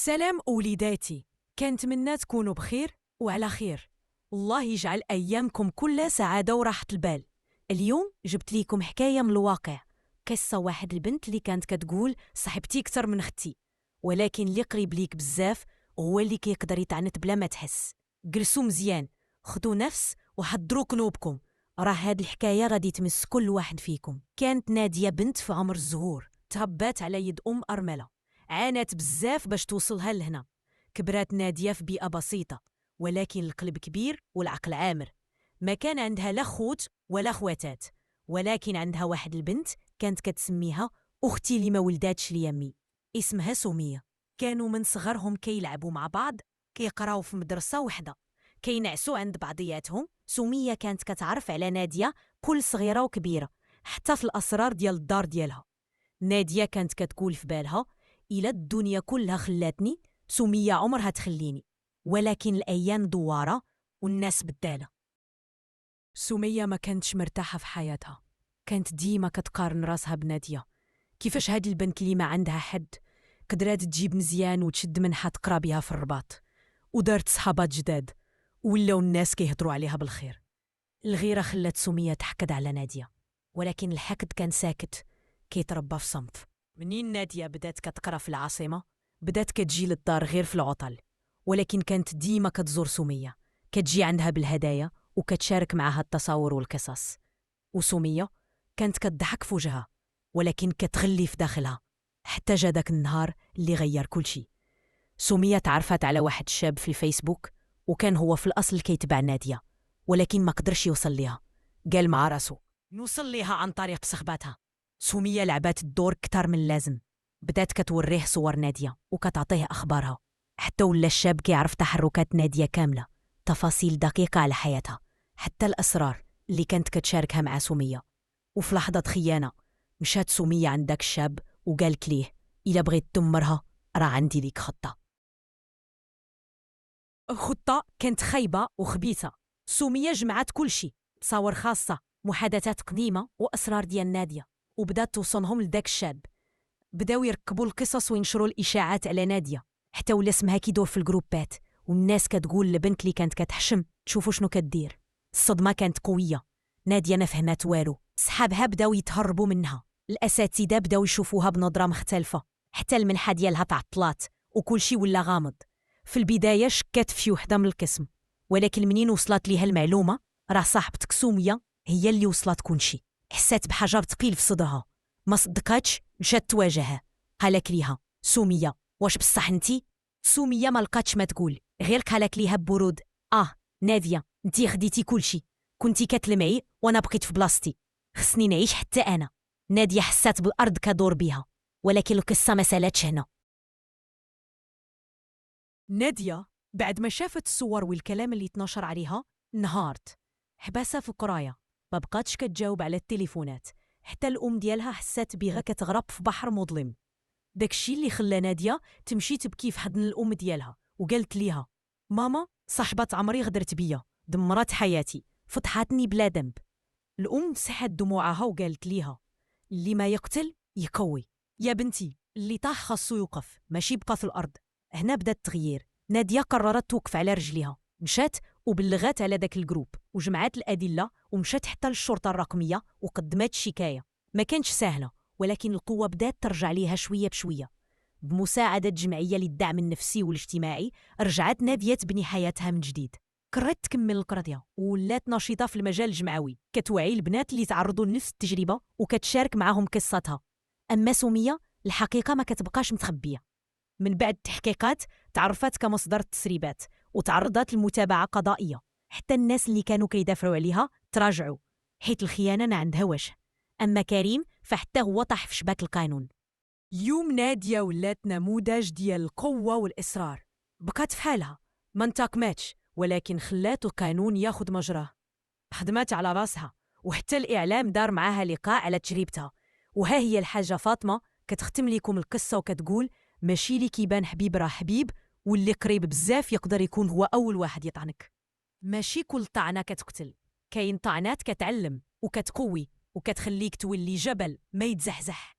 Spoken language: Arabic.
سلام وليداتي، كنتمنى تكونوا بخير وعلى خير. الله يجعل أيامكم كلها سعادة وراحة البال. اليوم جبت ليكم حكاية من الواقع، قصة واحد البنت اللي كانت كتقول صاحبتي كتر من اختي، ولكن اللي قريب ليك بزاف هو اللي كيقدر يتعنت بلا ما تحس. جلسوا مزيان، خدوا نفس وحضروا قلوبكم، راه هاد الحكاية غادي تمس كل واحد فيكم. كانت نادية بنت في عمر الزهور، تربات على يد أرملة، عانت بزاف باش توصلها لهنا. كبرات نادية في بيئة بسيطة، ولكن القلب كبير والعقل عامر. ما كان عندها لا خوت ولا خواتات، ولكن عندها واحد البنت كانت كتسميها أختي اللي ما ولداتش ليامي، اسمها سمية. كانوا من صغرهم كيلعبوا مع بعض، كيقراو في مدرسة وحدة، كينعسوا عند بعضياتهم. سمية كانت كتعرف على نادية كل صغيرة وكبيرة، حتى في الأسرار ديال الدار ديالها. نادية كانت كتقول في بالها إلا الدنيا كلها خلاتني، سمية عمرها تخليني. ولكن الأيام دوارة والناس بدالة. سمية ما كانتش مرتاحة في حياتها، كانت ديما كتقارن راسها بنادية. كيفاش هاد البنت اللي ما عندها حد قدرات تجيب مزيان وتشد منها تقرا بها في الرباط، ودارت صحابات جداد، ولاو الناس كيهضروا عليها بالخير. الغيرة خلات سمية تحقد على نادية، ولكن الحقد كان ساكت، كيتربى في صمت. منين نادية بدات كتقرا في العاصمة، بدات كتجي للدار غير في العطل، ولكن كانت ديما كتزور سمية، كتجي عندها بالهدايا وكتشارك معها التصاور والقصص. وسمية كانت كتضحك في وجهها، ولكن كتغلي في داخلها. حتى جا داك النهار اللي غير كل شيء. سمية تعرفت على واحد الشاب في الفيسبوك، وكان هو في الأصل كيتبع نادية، ولكن ما قدرش يوصل ليها. قال مع راسو نوصل ليها عن طريق صخباتها. سمية لعبات الدور كتر من اللازم، بدات كتوريه صور نادية وكتعطيه أخبارها، حتى ولا الشاب كيعرف تحركات نادية كاملة، تفاصيل دقيقة على حياتها، حتى الأسرار اللي كانت كتشاركها مع سمية. وفي لحظة خيانة مشات سمية عند داك الشاب وقالت ليه إلا بغيت تدمرها راه عندي ليك خطة. خطة كانت خايبة وخبيثة. سمية جمعات كل شيء، تصاور خاصة، محادثات قديمة وأسرار ديال نادية، وبدات توصلهم لداك الشاب. بداو يركبوا القصص وينشروا الإشاعات على نادية، حتى ولا اسمها كيدور في الجروبات، والناس كتقول البنت اللي كانت كتحشم تشوفوا شنو كدير. الصدمة كانت قوية، نادية ما فهمات والو، صحابها بداو يتهربوا منها، الأساتذة بداو يشوفوها بنظرة مختلفة، حتى المنحة ديالها تعطلات وكل شي ولا غامض. في البداية شكات في وحدة من القسم، ولكن منين وصلت ليها المعلومة راه صاحبتك سمية هي اللي وصلت كلشي، حسات بحجر ثقيل في صدرها. ما صدقاتش، مشات تواجهه، قالك ليها سمية واش بصح انتي؟ سمية ما لقاتش ما تقول، غير قالك ليها ببرود نادية انتي خديتي كلشي، كنتي كتلمعي وانا بقيت في بلاصتي، خصني نعيش حتى انا. نادية حسات بالارض كدور بها، ولكن القصة ما سالاتش هنا. نادية بعد ما شافت الصور والكلام اللي تنشر عليها انهارت، حباسة في القراية، ما بقاتش كتجاوب على التليفونات، حتى الأم ديالها حسات بيها كتغرق في بحر مظلم. داكشي اللي خلى نادية تمشي تبكي في حضن الأم ديالها، وقالت ليها ماما صاحبة عمري غدرت بيا، دمرت حياتي، فضحاتني بلا ذنب. الأم مسحت دموعها وقالت ليها اللي ما يقتل يقوي، يا بنتي اللي طاح خاصو يوقف ماشي يبقى في الأرض. هنا بدا التغيير. نادية قررت توقف على رجليها، مشات وبلغات على داك الجروب وجمعات الأدلة، ومشات حتى للشرطة الرقمية وقدمت شكاية. ما كانش سهلة، ولكن القوة بدات ترجع ليها شوية بشوية. بمساعدة جمعية للدعم النفسي والاجتماعي رجعت نادية تبني حياتها من جديد. قررت تكمل القرايه ولات نشيطة في المجال الجمعوي، كتوعي البنات اللي تعرضوا لنفس التجربة وكتشارك معهم قصتها. أما سمية الحقيقة ما كتبقاش متخبية. من بعد التحقيقات تعرفت كمصدر التسريبات وتعرضت لمتابعة قضائية، حتى الناس اللي كانوا كيدافعوا عليها تراجعوا، حيث الخيانة ما عندها وجه. أما كريم فحتى هو طاح في شباك القانون. اليوم نادية ولات نموذج ديال القوة والإصرار، بقات في حالها ما انتقماتش، ولكن خلات القانون ياخد مجراه. خدمات على راسها، وحتى الإعلام دار معاها لقاء على تجربتها. وها هي الحاجة فاطمة كتختم لكم القصة وكتقول ماشي اللي كيبان حبيب راه حبيب، واللي قريب بزاف يقدر يكون هو أول واحد يطعنك. ماشي كل طعنة كتقتل، كاين طعنات كتعلم وكتقوي وكتخليك تولي جبل ما يتزحزح.